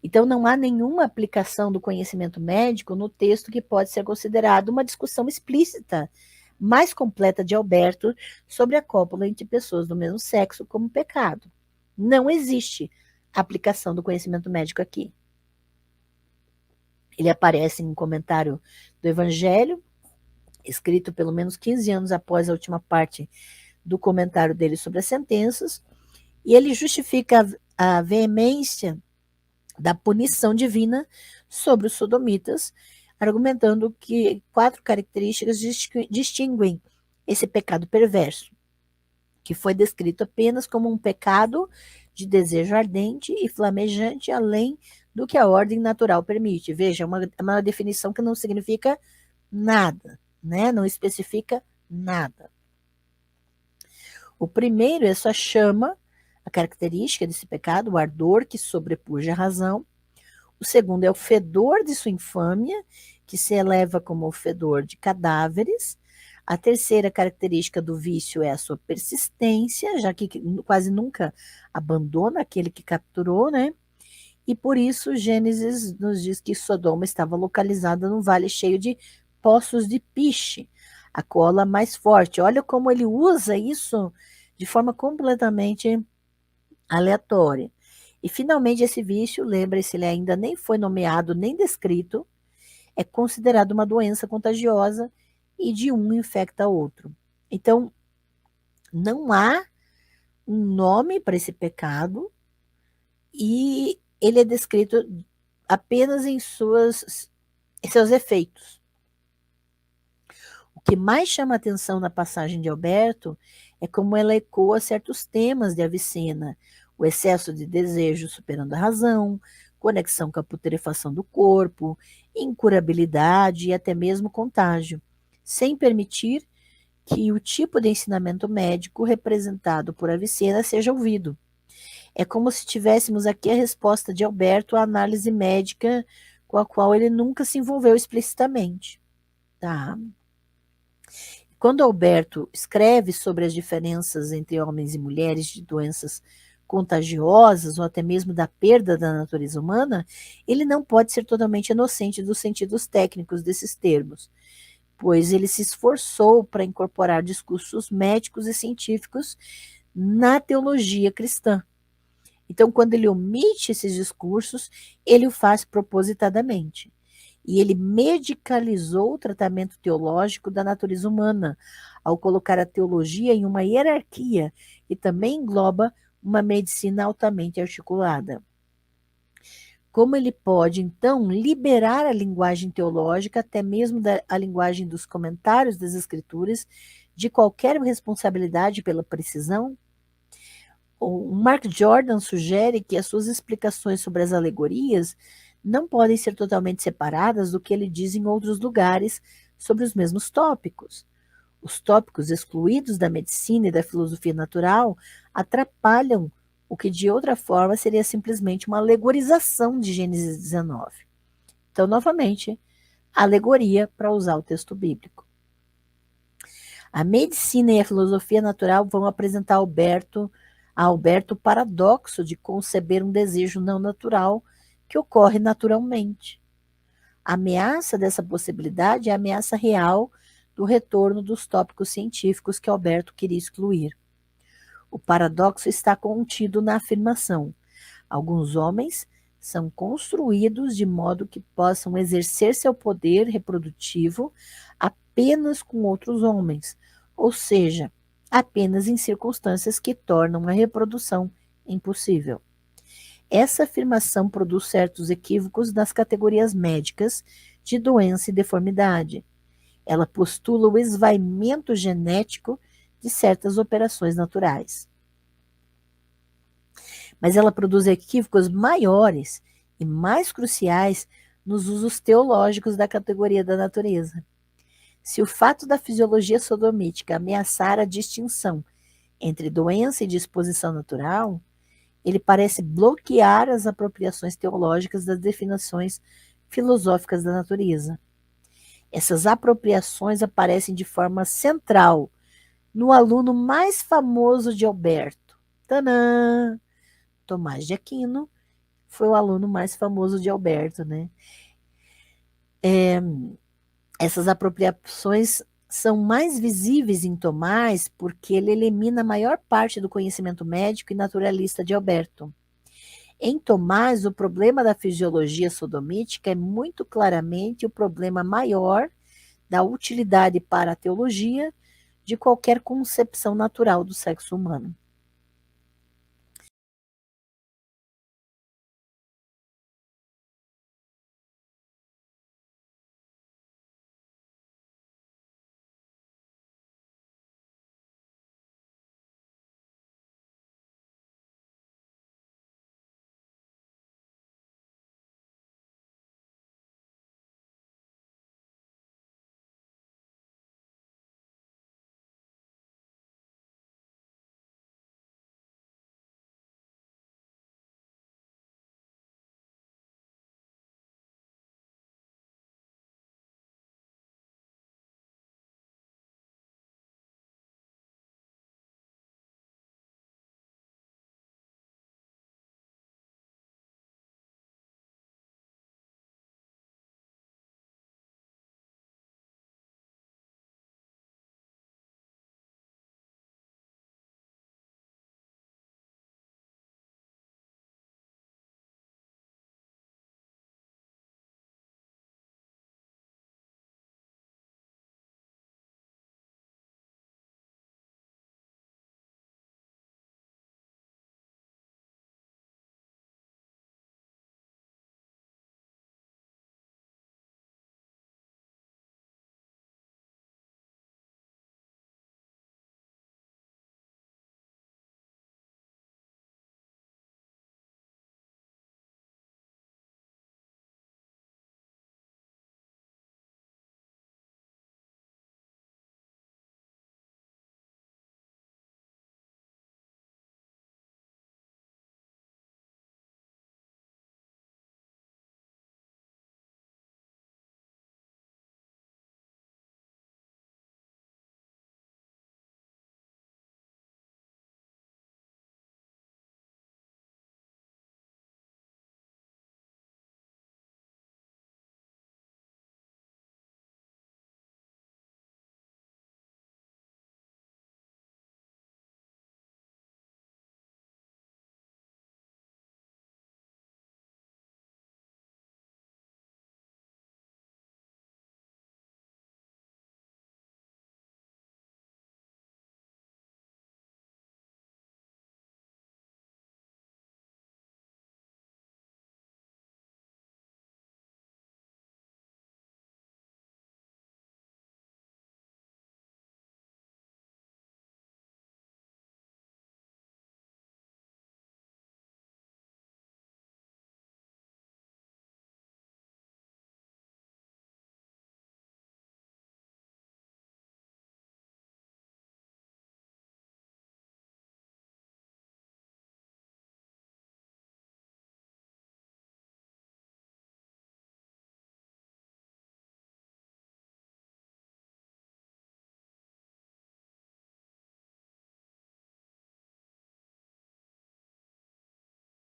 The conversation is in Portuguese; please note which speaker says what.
Speaker 1: Então, não há nenhuma aplicação do conhecimento médico no texto que pode ser considerado uma discussão explícita, mais completa de Alberto sobre a cópula entre pessoas do mesmo sexo como pecado. Não existe aplicação do conhecimento médico aqui. Ele aparece em um comentário do Evangelho, escrito pelo menos 15 anos após a última parte do comentário dele sobre as sentenças, e ele justifica a veemência da punição divina sobre os sodomitas, argumentando que 4 características distinguem esse pecado perverso, que foi descrito apenas como um pecado de desejo ardente e flamejante, além do que a ordem natural permite. Veja, uma definição que não significa nada, né? Não especifica nada. O primeiro é sua chama, a característica desse pecado, o ardor que sobrepuja a razão. O segundo é o fedor de sua infâmia, que se eleva como o fedor de cadáveres. A terceira característica do vício é a sua persistência, já que quase nunca abandona aquele que capturou, né? E por isso Gênesis nos diz que Sodoma estava localizada num vale cheio de poços de piche, a cola mais forte. Olha como ele usa isso de forma completamente aleatória. E finalmente esse vício, lembre-se, ele ainda nem foi nomeado nem descrito, é considerado uma doença contagiosa e de um infecta outro. Então, não há um nome para esse pecado e ele é descrito apenas em seus efeitos. O que mais chama a atenção na passagem de Alberto é como ela ecoa certos temas de Avicena, o excesso de desejo superando a razão, conexão com a putrefação do corpo, incurabilidade e até mesmo contágio, sem permitir que o tipo de ensinamento médico representado por Avicena seja ouvido. É como se tivéssemos aqui a resposta de Alberto à análise médica com a qual ele nunca se envolveu explicitamente. Tá? Quando Alberto escreve sobre as diferenças entre homens e mulheres de doenças contagiosas ou até mesmo da perda da natureza humana, ele não pode ser totalmente inocente dos sentidos técnicos desses termos, pois ele se esforçou para incorporar discursos médicos e científicos na teologia cristã. Então, quando ele omite esses discursos, ele o faz propositadamente. E ele medicalizou o tratamento teológico da natureza humana, ao colocar a teologia em uma hierarquia que também engloba uma medicina altamente articulada. Como ele pode, então, liberar a linguagem teológica, até mesmo a linguagem dos comentários das Escrituras, de qualquer responsabilidade pela precisão? O Mark Jordan sugere que as suas explicações sobre as alegorias não podem ser totalmente separadas do que ele diz em outros lugares sobre os mesmos tópicos. Os tópicos excluídos da medicina e da filosofia natural atrapalham o que de outra forma seria simplesmente uma alegorização de Gênesis 19. Então, novamente, alegoria para usar o texto bíblico. A medicina e a filosofia natural vão apresentar a Alberto o paradoxo de conceber um desejo não natural que ocorre naturalmente. A ameaça dessa possibilidade é a ameaça real do retorno dos tópicos científicos que Alberto queria excluir. O paradoxo está contido na afirmação: alguns homens são construídos de modo que possam exercer seu poder reprodutivo apenas com outros homens, ou seja, apenas em circunstâncias que tornam a reprodução impossível. Essa afirmação produz certos equívocos nas categorias médicas de doença e deformidade. Ela postula o esvaimento genético de certas operações naturais. Mas ela produz equívocos maiores e mais cruciais nos usos teológicos da categoria da natureza. Se o fato da fisiologia sodomítica ameaçar a distinção entre doença e disposição natural, ele parece bloquear as apropriações teológicas das definições filosóficas da natureza. Essas apropriações aparecem de forma central no aluno mais famoso de Alberto, Tomás de Aquino, foi o aluno mais famoso de Alberto, né? Essas apropriações são mais visíveis em Tomás porque ele elimina a maior parte do conhecimento médico e naturalista de Alberto. Em Tomás, o problema da fisiologia sodomítica é muito claramente o problema maior da utilidade para a teologia de qualquer concepção natural do sexo humano.